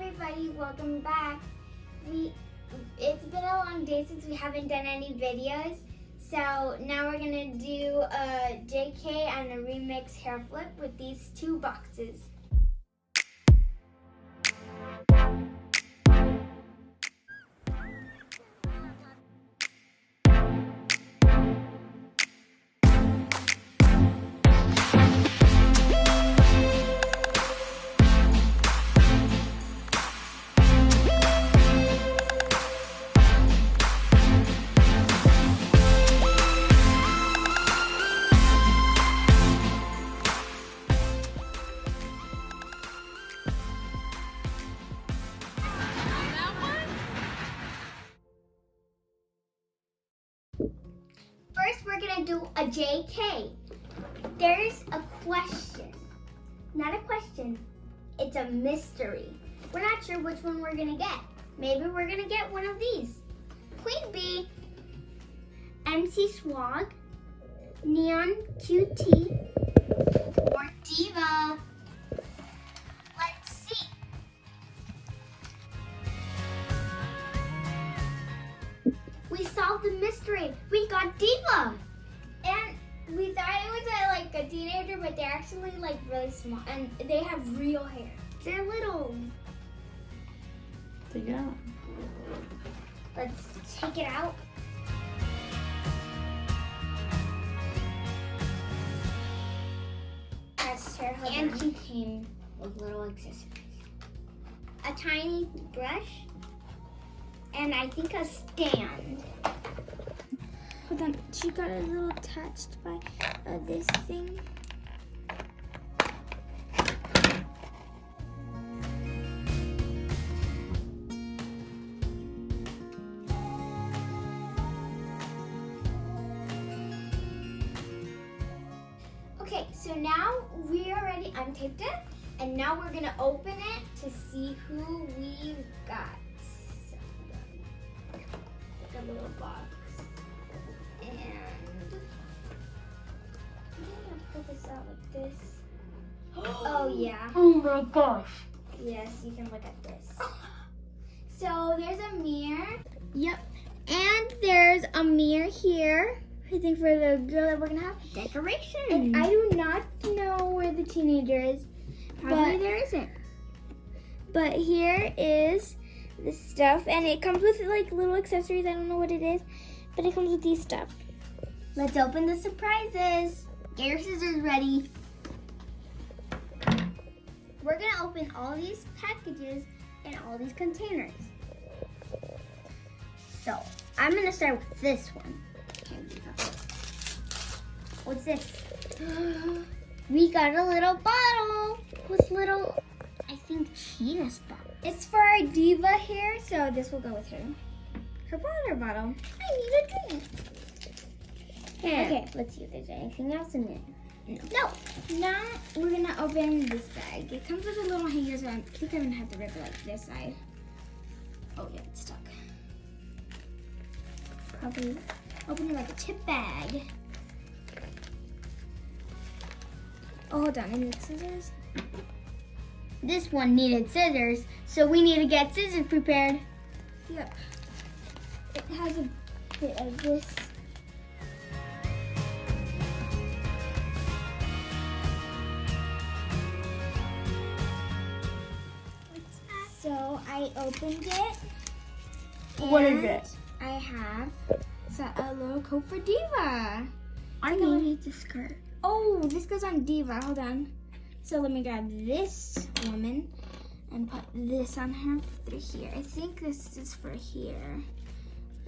everybody, welcome back. It's been a long day since we haven't done any videos, so now we're gonna do a JK and a remix hair flip with these two boxes. First, we're gonna do a JK. There's a question. Not a question, it's a mystery. We're not sure which one we're gonna get. Maybe we're gonna get one of these. Queen Bee, MC Swag, Neon QT, or Diva. Let's see. We solved the mystery. We got Diva. And we thought it was like a teenager, but they're actually like really small and they have real hair. They're little. Take it out. Let's take it out. And she came with little accessories. A tiny brush and I think a stand. Hold on, she got a little touched by this thing. Okay, so now we already untaped it, and now we're gonna open it to see who we got. So, like a little box. And I'm gonna pull this out like this. Oh yeah. Oh my gosh. Yes, you can look at this. So there's a mirror. Yep. And there's a mirror here. I think for the girl that we're gonna have. Decoration. And I do not know where the teenager is. Probably there isn't. But here is the stuff, and it comes with like little accessories. I don't know what it is, but it comes with these stuff. Let's open the surprises. Get your scissors ready. We're gonna open all these packages and all these containers. So I'm gonna start with this one. What's this? We got a little bottle with little, I think, cheetah spots. It's for our Diva hair, so this will go with her. Her water bottle. I need a drink. Yeah. Okay, let's see if there's anything else in there. No. Now we're gonna open this bag. It comes with a little hanger, so I think I'm gonna have to rip it like this side. Oh yeah, it's stuck. Probably open it like a tip bag. Oh, hold on, I need scissors. This one needed scissors, so we need to get scissors prepared. Yep. It has a bit of this. So I opened it. What is it? I have a little coat for Diva. I need the skirt. Oh, this goes on Diva. Hold on. So let me grab this woman and put this on her through here. I think this is for here.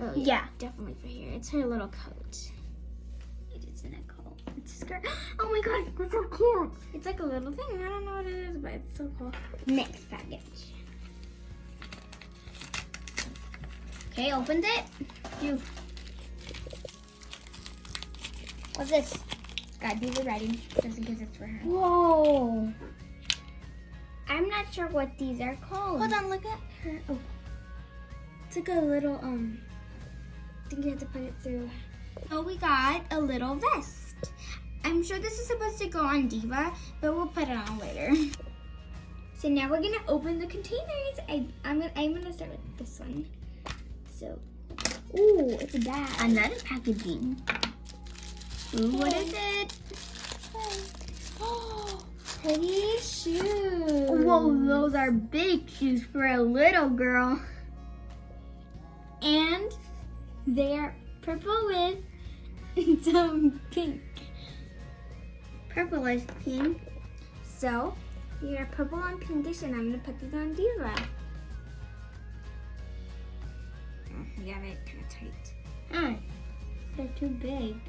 Oh yeah, definitely for here. It's her little coat. It isn't a coat. It's a skirt. Oh my god, that's so cute. It's like a little thing. I don't know what it is, but it's so cool. Next package. Okay, opened it. What's this? Got Diva ready, just in case it's for her. Whoa! I'm not sure what these are called. Hold on, look at her. Oh, it's like a little I think you have to put it through. Oh, we got a little vest. I'm sure this is supposed to go on Diva, but we'll put it on later. So now we're gonna open the containers. I'm gonna start with this one. So, ooh, it's a bag. Another packaging. Ooh, what is it? Pretty shoes. Whoa, those are big shoes for a little girl. And they're purple with some pink. Purple is pink. So, they're purple and pinkish, and I'm gonna put these on Diva. You got it kind of tight. Ah, they're too big.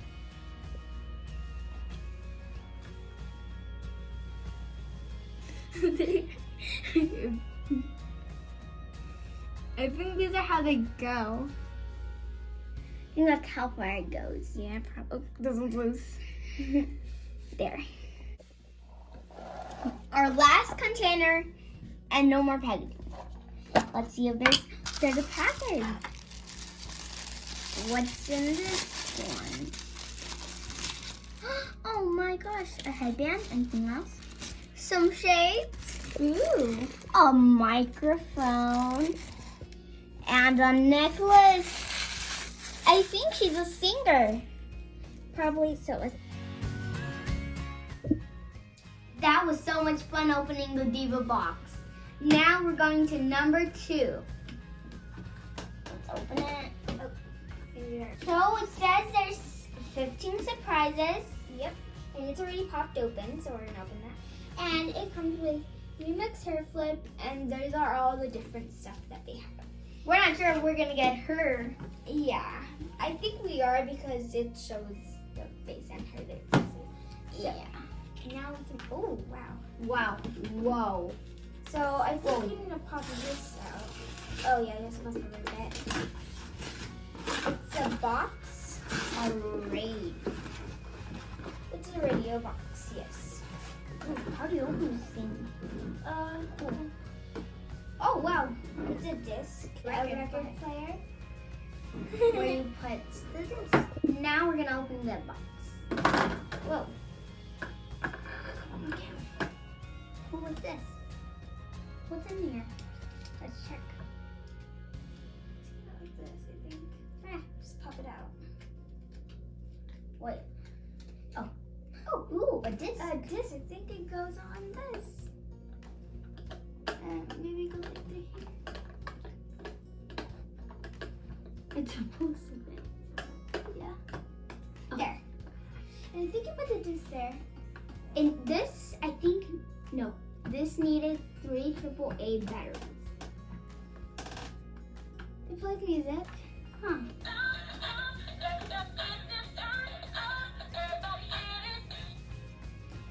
I think these are how they go. I think that's how far it goes. Yeah, probably. Oh, this one's loose. There. Our last container and no more packaging. Let's see if there's a package. What's in this one? Oh my gosh, a headband, anything else? Some shades. Ooh. A microphone. And a necklace. I think she's a singer. Probably so. That was so much fun opening the Diva box. Now we're going to number 2. Let's open it. So it says there's 15 surprises. Yep. And it's already popped open, so we're gonna open that. And it comes with REMIX HAIRFLIP, and those are all the different stuff that they have. We're not sure if we're gonna get her. Yeah, I think we are because it shows the face and her lips. Yeah. Now we can. Oh wow. Wow. Whoa. So I think we need to pop this out. Oh yeah, you're supposed to remove it. It's a box. A radio. It's a radio box. Yes. Ooh, how do you open this thing? Oh wow. It's a disc. A record player. Where you put the disc. Now we're gonna open the box. Whoa. Okay. Oh, what's this? What's in here? Let's check. Like this, I think. Just pop it out. Wait. Oh. Oh, ooh, a disc. This, I think it goes on this. Maybe go like this. It's supposed to be. Yeah. Oh. There. And I think you put the disc there. And this, I think, no. This needed 3 AAA batteries. They play music. Huh.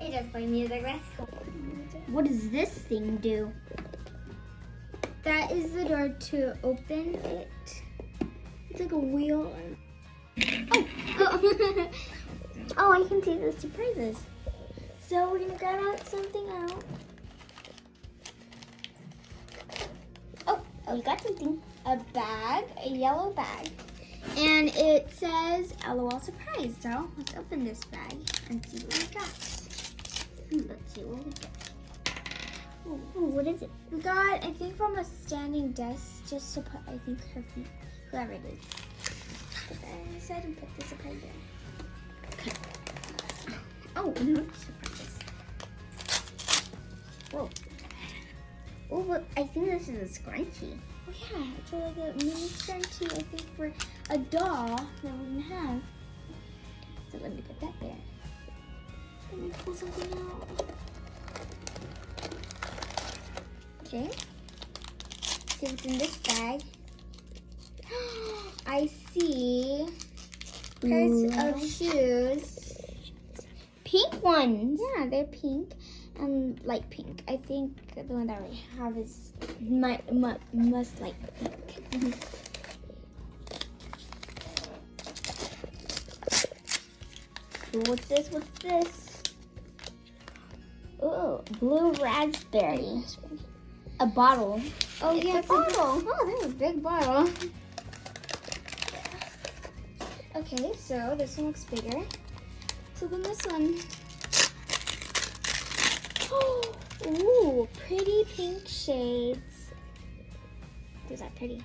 It does play music. That's cool. What does this thing do? That is the door to open it. It's like a wheel. Oh, oh, I can see the surprises. So we're gonna grab out something out. Oh, we got something. A bag, a yellow bag. And it says LOL surprise. So let's open this bag and see what we got. Let's see what we got. Ooh, what is it? We got, I think, from a standing desk just to put, I think, her feet, whoever it is. Put that inside and put the surprise there. Oh, another surprise. Whoa. Oh, look, I think this is a scrunchie. Oh yeah, it's like a mini scrunchie, I think, for a doll that we're gonna have. So let me put that there. Let me pull something out. Okay. See what's in this bag. I see pairs of shoes. Pink ones. Yeah, they're pink and light pink. I think the one that we have is must light pink. What's this? What's this? Oh, blue raspberry. A bottle. Oh It's yeah, a it's bottle. Oh, there's a big bottle. Okay, so this one looks bigger. So then this one. Oh, Ooh, pretty pink shades. Those are pretty.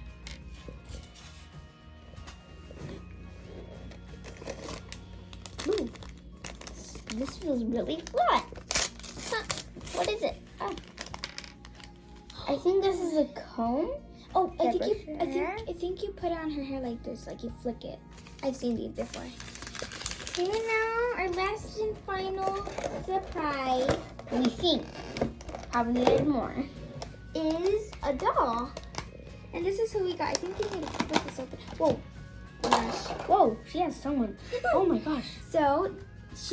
Ooh, this feels really flat. Huh. What is it? Oh. I think this is a comb. Oh, I think you put it on her hair like this, like you flick it. I've seen these before. Okay, now our last and final surprise, we think, probably there's more, is a doll. And this is who we got. I think we need to flip this open. Whoa. Oh my gosh. Whoa, she has someone. Oh my gosh. So, this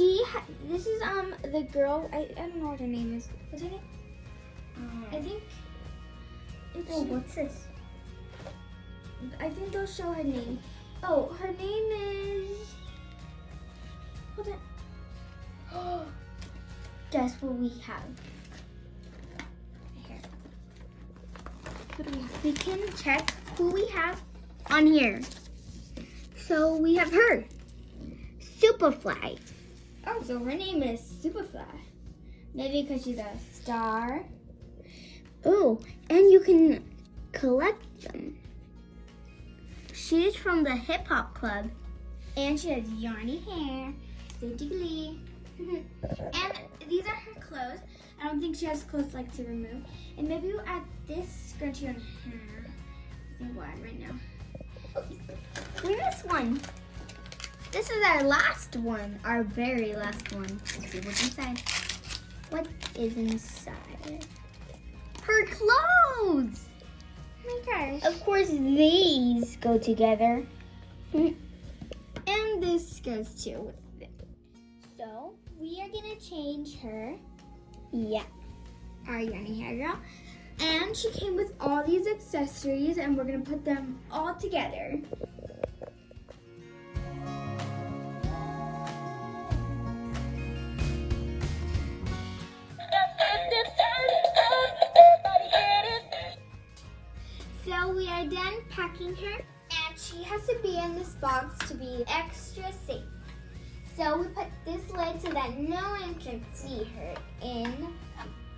is the girl, I don't know what her name is. What's her name? I think it's... Oh, what's this? I think they'll show her name. Oh, her name is... Hold on. Guess what we have? Here. What do we have? We can check who we have on here. So we have her, Superfly. Oh, so her name is Superfly. Maybe because she's a star. Oh, and you can collect them. She's from the Hip Hop Club. And she has yarny hair. So jiggly. And these are her clothes. I don't think she has clothes like to remove. And maybe we'll add this scrunchie on her. I think we'll add right now. We missed one. This is our last one, our very last one. Let's see what's inside. What is inside? Her clothes! Oh my gosh. Of course, these go together. And this goes too with it. So, we are going to change her. Yeah. Our yarny hair girl. And she came with all these accessories, and we're going to put them all together. So we are done packing her, and she has to be in this box to be extra safe. So we put this lid so that no one can see her in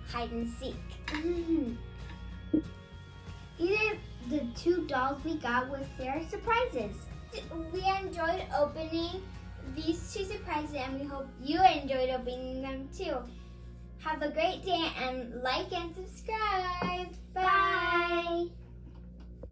hide and seek. These are the two dolls we got with their surprises. We enjoyed opening these two surprises, and we hope you enjoyed opening them too. Have a great day, and like and subscribe. Bye.